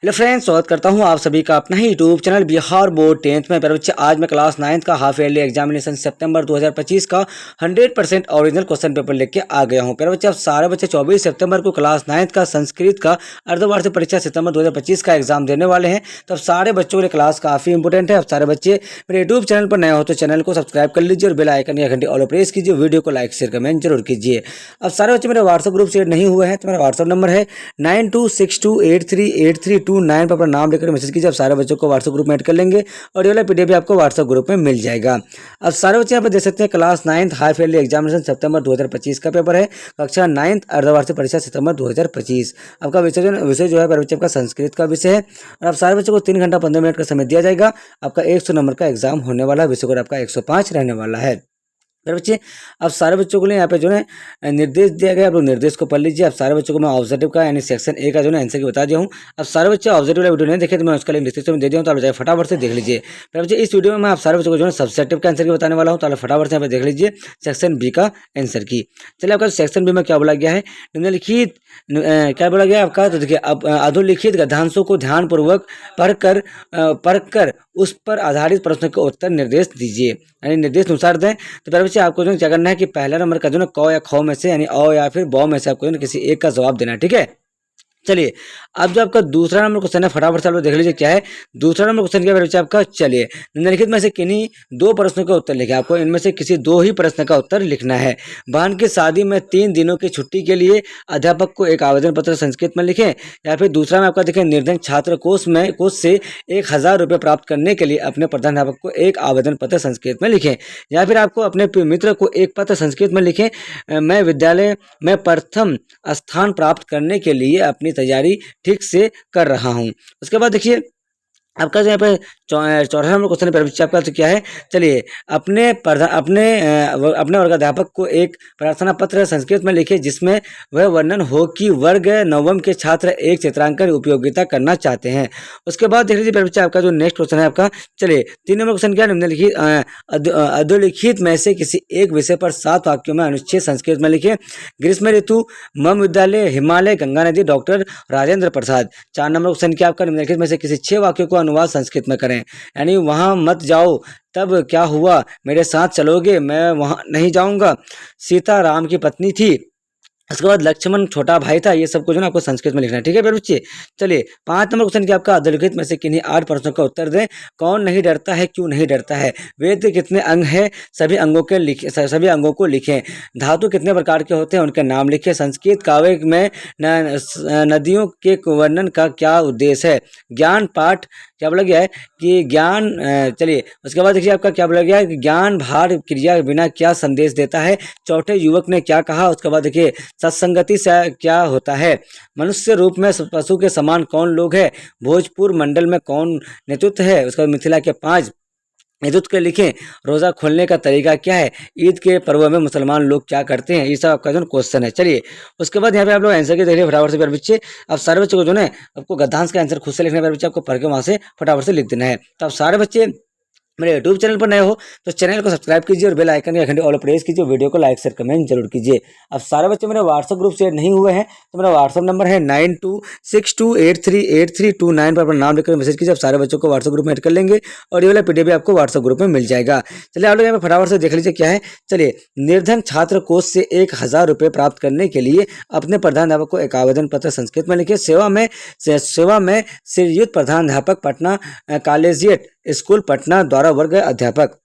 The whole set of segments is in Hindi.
हेलो फ्रेंड्स, स्वागत करता हूं आप सभी का अपना ही YouTube channel Bihar board 10th में। प्यारे बच्चे, आज मैं क्लास 9th का हाफ ईयरली एग्जामिनेशन सितंबर 2025 का 100% ओरिजिनल क्वेश्चन पेपर लेके आ गया हूं। प्यारे बच्चे, अब सारे बच्चे 24 सितंबर को क्लास 9th का संस्कृत का अर्धवार्षिक परीक्षा सितंबर 2025 का एग्जाम देने वाले हैं। तो अब सारे बच्चों के लिए क्लास काफ़ी इंपॉर्टेंट है। अब सारे बच्चे मेरे यूट्यूब चैनल पर नए हो तो चैनल को सब्सक्राइब कर लीजिए और बेल आइकन या घंटी ऑल प्रेस कीजिए। वीडियो को लाइक शेयर कमेंट जरूर कीजिए। अब सारे बच्चे मेरे व्हाट्सअप ग्रुप से नहीं हुए हैं तो मेरा व्हाट्सअप नंबर है 9262838329 पर अपना नाम लेकर मैसेज कीजिए। अब सारे बच्चों को व्हाट्सएप ग्रुप में ऐड कर लेंगे और ये वाला पीडीएफ भी आपको व्हाट्सएप ग्रुप में मिल जाएगा। अब सारे बच्चे यहाँ पर देख सकते हैं class 9th half yearly examination सितंबर 2025 का पेपर है। कक्षा 9th अर्धवार्षिक परीक्षा सितंबर 2025। आपका विषय जो है मेरे बच्चे आपका संस्कृत का विषय है और आप सारे बच्चों को 3 घंटा 15 मिनट का समय दिया जाएगा। आपका 100 नंबर का एग्जाम होने वाला है। विषय कोड आपका 105 रहने वाला है। मेरे बच्चे, अब सारे बच्चों के लिए यहाँ पे जो है निर्देश दिया गया, आप लोग निर्देश को पढ़ लीजिए। अब सारे बच्चों को मैं ऑब्जेक्टिव का यानी सेक्शन ए का जो है आंसर की बता दिया हूँ। अब सारे बच्चे ऑब्जेक्टिव वाला वीडियो नहीं देखे तो मैं उसका लिंक डिस्क्रिप्शन में दे दिया हूँ, तो आप जाए फटाफट से देख लीजिए। मेरे बच्चे, इस वीडियो में मैं आप सारे बच्चों को जो है सब्जेक्टिव का आंसर की बताने वाला हूँ, तो आप फटाफट से यहाँ पे देख लीजिए सेक्शन बी का आंसर की। चलिए, आपका सेक्शन बी में क्या बोला गया है, निम्नलिखित क्या बोला गया है आपका, तो देखिए अब अधोलिखित गद्यांशों को ध्यानपूर्वक पढ़कर उस पर आधारित प्रश्न के उत्तर निर्देश दीजिए, यानी निर्देश अनुसार दें। तो प्यारे बच्चे, आपको जो क्या करना है कि पहला नंबर का जो ना क या ख में से यानी अ या फिर ब में से आपको किसी एक का जवाब देना है। ठीक है, चलिए अब जो आपका दूसरा नंबर क्वेश्चन है फटाफट से आप लोग देख लीजिए क्या है। दूसरा नंबर क्वेश्चन क्या है बच्चे आपका, चलिए निम्नलिखित में से किन्हीं 2 प्रश्नों का उत्तर लिखें। आपको इनमें से किसी 2 ही प्रश्न का उत्तर लिखना है। बहन की शादी में 3 दिनों की छुट्टी के लिए अध्यापक को एक आवेदन पत्र संस्कृत में लिखें। या फिर दूसरा में आपका देखें, निर्धन छात्र कोष से 1000 रुपये प्राप्त करने के लिए अपने प्रधानाध्यापक को एक आवेदन पत्र संस्कृत में लिखें। या फिर आपको अपने मित्र को एक पत्र संस्कृत में लिखें, मैं विद्यालय में प्रथम स्थान प्राप्त करने के लिए अपनी तैयारी ठीक से कर रहा हूँ। उसके बाद देखिए आपका जो यहाँ पे चौथा नंबर क्वेश्चन है बच्चे आपका, तो क्या है, चलिए अपने वर्गाध्यापक को एक प्रार्थना पत्र संस्कृत में लिखे जिसमें वह वर्णन हो कि वर्ग नवम के छात्र एक चित्रांकन उपयोगिता करना चाहते हैं। उसके बाद देख लीजिए बच्चे आपका जो नेक्स्ट क्वेश्चन है आपका, चलिए 3 नंबर क्वेश्चन क्या, निम्नलिखित अधोलिखित में से किसी एक विषय पर 7 वाक्यों में अनुच्छेद संस्कृत में लिखे। ग्रीष्म ऋतु, मम विद्यालय, हिमालय, गंगा नदी, doctor Rajendra Prasad. 4 number question क्या आपका, निम्नलिखित में से किसी 6 वाक्यों को अनुवाद संस्कृत में करें, यानी वहां मत जाओ तब क्या हुआ, मेरे साथ चलोगे, मैं वहां नहीं जाऊंगा, सीता राम की पत्नी थी, उसके बाद लक्ष्मण छोटा भाई था। ये सब कुछ ना आपको संस्कृत में लिखना है। ठीक है मेरे बच्चे, चलिए 5 नंबर क्वेश्चन क्या आपका, अधोलिखित में से किन्हीं 8 प्रश्नों का उत्तर दें। कौन नहीं डरता है, क्यों नहीं डरता है, वेद के कितने अंग है, सभी अंगों को लिखें। धातु कितने प्रकार के होते हैं, उनके नाम लिखें। संस्कृत काव्य में नदियों के वर्णन का क्या उद्देश्य है। ज्ञान पाठ क्या बोला गया है कि ज्ञान, चलिए उसके बाद देखिए आपका क्या बोला गया है कि ज्ञान भार क्रिया बिना क्या संदेश देता है। चौथे युवक ने क्या कहा। उसके बाद देखिए सत्संगति से क्या होता है। मनुष्य रूप में पशु के समान कौन लोग है। भोजपुर मंडल में कौन नेतृत्व है। उसके बाद मिथिला के 5 नेतृत्व के लिखें। रोजा खोलने का तरीका क्या है। ईद के पर्व में मुसलमान लोग क्या करते हैं। ये सब आपका जो क्वेश्चन है। चलिए उसके बाद यहाँ पे आप लोग आंसर के देखिए फटाफट से प्यारे बच्चे। अब सारे बच्चों को जो है आपको गद्यांश का आंसर खुद से लिखना है प्यारे बच्चे, आपको पढ़ के वहां से फटाफट से लिख देना है। तो आप सारे बच्चे मेरे यूट्यूब चैनल पर नए हो तो चैनल को सब्सक्राइब कीजिए और बेल आइकन या घंटे ऑल प्रेस कीजिए। वीडियो को लाइक शेयर कमेंट जरूर कीजिए। अब सारे बच्चे मेरे व्हाट्सएप ग्रुप से नहीं हुए हैं तो मेरा व्हाट्सएप नंबर है 9262838329 पर अपना नाम लिखकर मैसेज कीजिए। अब सारे बच्चों को व्हाट्सएप ग्रुप में ऐड कर लेंगे और ये वाला पीडीएफ आपको व्हाट्सएप ग्रुप में मिल जाएगा। चलिए आप लोग यहाँ पे फटाफट से देख लीजिए क्या है। चलिए निर्धन छात्र कोष से 1000 रुपये प्राप्त करने के लिए अपने प्रधानाध्यापक को एक आवेदन पत्र संस्कृत में लिखे। सेवा में श्रीयुत प्रधानाध्यापक पटना कॉलेजिएट स्कूल पटना द्वारा वर्ग अध्यापक।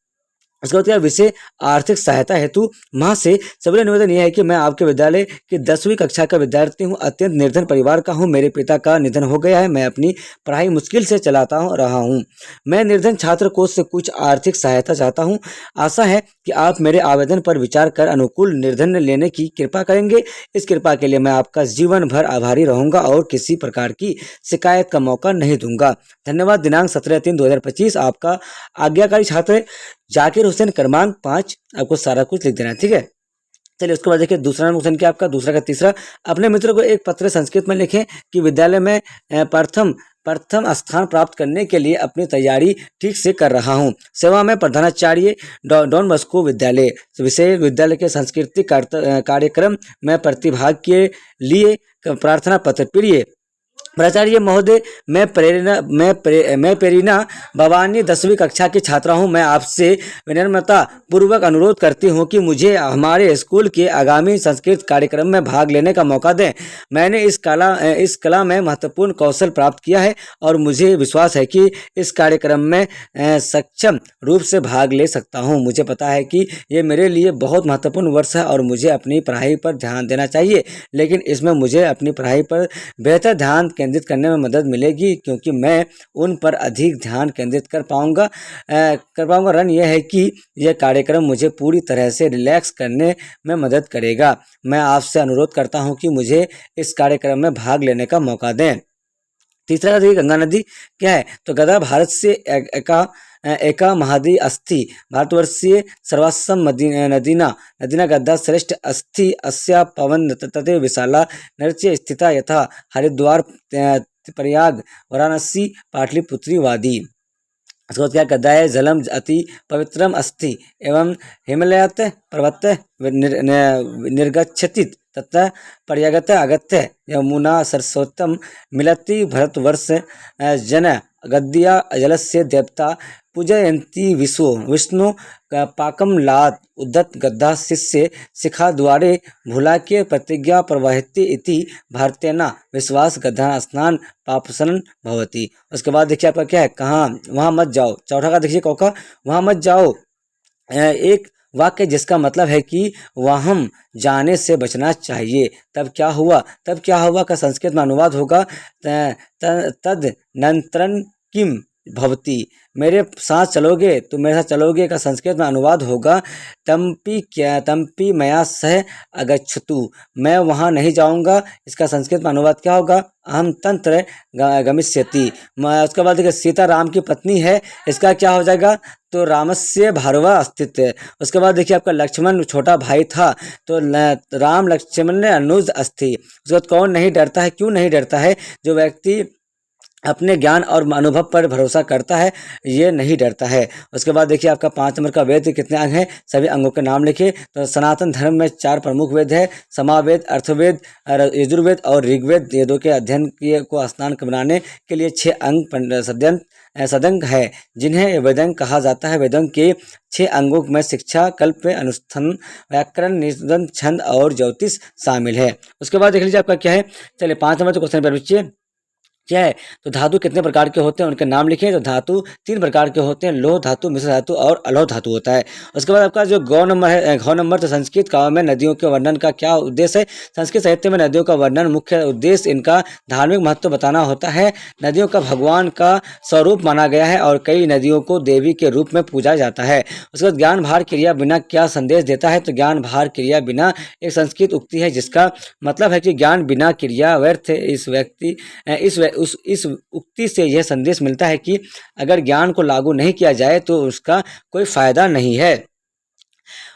उसके बाद क्या विषय, आर्थिक सहायता हेतु माँ से सबसे निवेदन यह है कि मैं आपके विद्यालय की 10वीं कक्षा का विद्यार्थी हूँ, अत्यंत निर्धन परिवार का हूँ, मेरे पिता का निधन हो गया है, मैं अपनी पढ़ाई मुश्किल से चलाता रहा हूँ, मैं निर्धन छात्र कोष से कुछ आर्थिक सहायता चाहता हूँ, आशा है कि आप मेरे आवेदन पर विचार कर अनुकूल निर्धन लेने की कृपा करेंगे। इस कृपा के लिए मैं आपका जीवन भर आभारी रहूंगा और किसी प्रकार की शिकायत का मौका नहीं दूंगा। धन्यवाद। दिनांक 17/3/2025। आपका आज्ञाकारी छात्र जाकिर हुसैन, क्रमांक 5। आपको सारा कुछ लिख देना है। ठीक है, चलिए उसके बाद देखिए दूसरा नंबर क्वेश्चन क्या आपका, दूसरा का तीसरा, अपने मित्र को एक पत्र संस्कृत में लिखें कि विद्यालय में प्रथम स्थान प्राप्त करने के लिए अपनी तैयारी ठीक से कर रहा हूँ। सेवा में प्रधानाचार्य डॉन बस्को विद्यालय। विषय विद्यालय के सांस्कृतिक कार्यक्रम में प्रतिभाग के लिए प्रार्थना पत्र। प्रिय प्राचार्य महोदय, मैं प्रेरणा भवानी 10वीं कक्षा की छात्रा हूँ। मैं आपसे विनम्रता पूर्वक अनुरोध करती हूँ कि मुझे हमारे स्कूल के आगामी संस्कृत कार्यक्रम में भाग लेने का मौका दें। मैंने इस कला में महत्वपूर्ण कौशल प्राप्त किया है और मुझे विश्वास है कि इस कार्यक्रम में सक्षम रूप से भाग ले सकता हूँ। मुझे पता है कि ये मेरे लिए बहुत महत्वपूर्ण वर्ष है और मुझे अपनी पढ़ाई पर ध्यान देना चाहिए, लेकिन इसमें मुझे अपनी पढ़ाई पर बेहतर ध्यान केंद्रित करने में मदद मिलेगी, क्योंकि मैं उन पर अधिक ध्यान केंद्रित कर पाऊंगा। रन यह है कि यह कार्यक्रम मुझे पूरी तरह से रिलैक्स करने में मदद करेगा। मैं आपसे अनुरोध करता हूं कि मुझे इस कार्यक्रम में भाग लेने का मौका दें। तीसरा देखिए, गंगा नदी क्या है? तो गंगा भारत से एका महादी अस्थि भारतवर्षीय सर्वासम नदीना नदीना गद्दा श्रेष्ठ अस्थि अस्या पवन तते विशाला नृत्य स्थिता यथा हरिद्वार प्रयाग वाराणसी पाटलिपुत्री वादी। उसके बाद क्या कहता है? जलम अति पवित्रम अस्ति एवं हिमालयात पर्वत निर्गच्छति तथा पर्यागत आगत्य यमुना सरस्वतम मिलति भरतवर्ष जन गद्या जलस्य देवता पूजयन्ति विष्णु पाकम लात उद्धत गद्दा शिष्य शिखा द्वारे भूलाके प्रतिज्ञा प्रवहति इति भारतेना विश्वास गद्धा स्नान पापसन भवति। उसके बाद देखिए आपका क्या है? कहाँ वहाँ मत जाओ। चौथा का देखिए कौका, वहाँ मत जाओ। एक वाक्य जिसका मतलब है कि वहाँ जाने से बचना चाहिए। तब क्या हुआ का संस्कृत में अनुवाद होगा तद नंतरन किम भवती, मेरे साथ चलोगे, तुम मेरे साथ चलोगे का संस्कृत में अनुवाद होगा तम्पी मया सह अगच्छतु, मैं वहाँ नहीं जाऊँगा। इसका संस्कृत में अनुवाद क्या होगा? अहम तंत्र गमिष्यति। उसके बाद देखिए सीता राम की पत्नी है, इसका क्या हो जाएगा? तो रामस्य भारवा अस्तित्व। उसके बाद देखिए आपका लक्ष्मण छोटा भाई था, तो राम लक्ष्मण ने अनुज अस्थि। उसके बाद कौन नहीं डरता है? क्यों नहीं डरता है? जो व्यक्ति अपने ज्ञान और अनुभव पर भरोसा करता है, ये नहीं डरता है। उसके बाद देखिए आपका 5 नंबर का वेद कितने अंग हैं? सभी अंगों के नाम लिखिए। तो सनातन धर्म में 4 प्रमुख वेद है, समावेद, अर्थवेद, यजुर्वेद और ऋग्वेद। वेदों के अध्ययन को स्नान बनाने के लिए 6 अंग सदंग है, जिन्हें वेदंग कहा जाता है। वेदंग के 6 अंगों में शिक्षा, कल्प, अनुष्ठान, व्याकरण, निबंध, छंद और ज्योतिष शामिल है। उसके बाद देख लीजिए आपका क्या है? चलिए 5 नंबर तो क्वेश्चन पर बच्चे क्या है? तो धातु कितने प्रकार के होते हैं, उनके नाम लिखें। तो धातु 3 प्रकार के होते हैं, लोह धातु, मिश्र धातु और अलोह धातु होता है। उसके बाद आपका जो गौ नंबर है, घ नंबर, तो संस्कृत काव्य में नदियों के वर्णन का क्या उद्देश्य है? संस्कृत साहित्य में नदियों का वर्णन मुख्य उद्देश्य इनका धार्मिक महत्व बताना होता है। नदियों का भगवान का स्वरूप माना गया है और कई नदियों को देवी के रूप में पूजा जाता है। उसके बाद ज्ञान भार क्रिया बिना क्या संदेश देता है? तो ज्ञान भार क्रिया बिना एक संस्कृत उक्ति है, जिसका मतलब है कि ज्ञान बिना क्रिया व्यर्थ है। इस उक्ति से यह संदेश मिलता है कि अगर ज्ञान को लागू नहीं किया जाए तो उसका कोई फायदा नहीं है।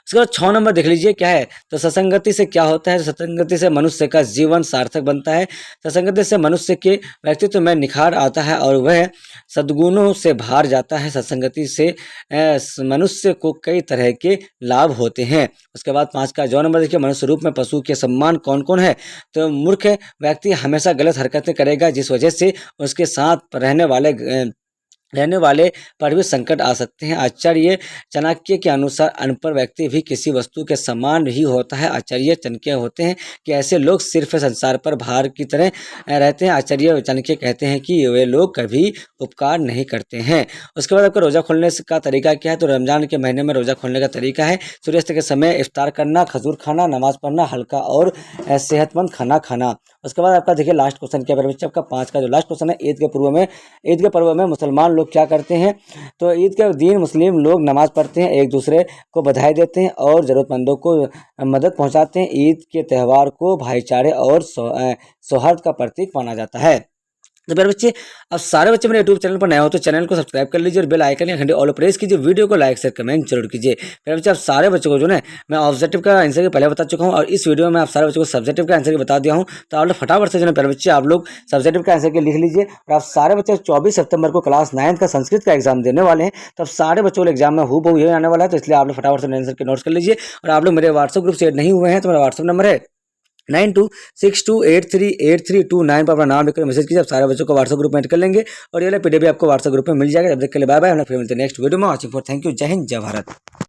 उसके बाद 6 नंबर देख लीजिए क्या है? तो सत्संगति से क्या होता है? तो सत्संगति से मनुष्य का जीवन सार्थक बनता है। सत्संगति से मनुष्य के व्यक्तित्व में निखार आता है और वह सद्गुणों से भार जाता है। सत्संगति से मनुष्य को कई तरह के लाभ होते हैं। उसके बाद 5 का जो नंबर देखिए, मनुष्य रूप में पशु के सम्मान कौन कौन है? तो मूर्ख व्यक्ति हमेशा गलत हरकतें करेगा, जिस वजह से उसके साथ रहने वाले पर भी संकट आ सकते हैं। आचार्य चाणक्य के अनुसार अनपढ़ व्यक्ति भी किसी वस्तु के समान ही होता है। आचार्य चाणक्य होते हैं कि ऐसे लोग सिर्फ संसार पर भार की तरह रहते हैं। आचार्य चाणक्य कहते हैं कि वे लोग कभी उपकार नहीं करते हैं। उसके बाद आपका रोज़ा खोलने का तरीका क्या है? तो रमजान के महीने में रोज़ा खोलने का तरीका है सूर्यास्त के समय इफ्तार करना, खजूर खाना, नमाज पढ़ना, हल्का और सेहतमंद खाना खाना। उसके बाद आपका देखिए लास्ट क्वेश्चन क्या है बच्चे? आपका 5 का जो लास्ट क्वेश्चन है, ईद के पर्व में मुसलमान लोग क्या करते हैं? तो ईद के दिन मुस्लिम लोग नमाज पढ़ते हैं, एक दूसरे को बधाई देते हैं और ज़रूरतमंदों को मदद पहुंचाते हैं। ईद के त्यौहार को भाईचारे और सौहार्द का प्रतीक माना जाता है। तो मेरे बच्चे, अब सारे बच्चे मेरे यूट्यूब चैनल पर नए हो तो चैनल को सब्सक्राइब कर लीजिए और बेल आइकन या घंटे ऑल प्रेस कीजिए। वीडियो को लाइक शेयर कमेंट जरूर कीजिए। मेरे बच्चे, आप सारे बच्चों को जो है मैं ऑब्जेक्टिव का आंसर भी पहले बता चुका हूं और इस वीडियो में आप सारे बच्चों को सब्जेक्टिव का आंसर भी बता दिया हूं। तो आप लोग फटाफट से जो है मेरे बच्चे आप लोग सब्जेक्टिव का आंसर के लिख लीजिए। और आप सारे बच्चे 24 सितंबर को क्लास 9 का संस्कृत का एग्जाम देने वाले हैं, तो अब सारे बच्चों को एग्जाम में हूबहू यही आने वाला है। तो इसलिए आप लोग फटाफट से आंसर के नोट्स कर लीजिए। और आप लोग मेरे व्हाट्सएप ग्रुप से ऐड नहीं हुए हैं तो मेरा व्हाट्सएप नंबर है 9262838329 पर अपना नाम लिखकर मैसेज कीजिए। आप सारे बच्चों को व्हाट्सएप ग्रुप में ऐड कर लेंगे और ये वाला पीडीएफ भी आपको व्हाट्सएप ग्रुप में मिल जाएगा। जब तक के लिए बाय बाय। हम लोग फिर मिलते हैं नेक्स्ट वीडियो में। Watching for thank you. जय हिंद, जय भारत।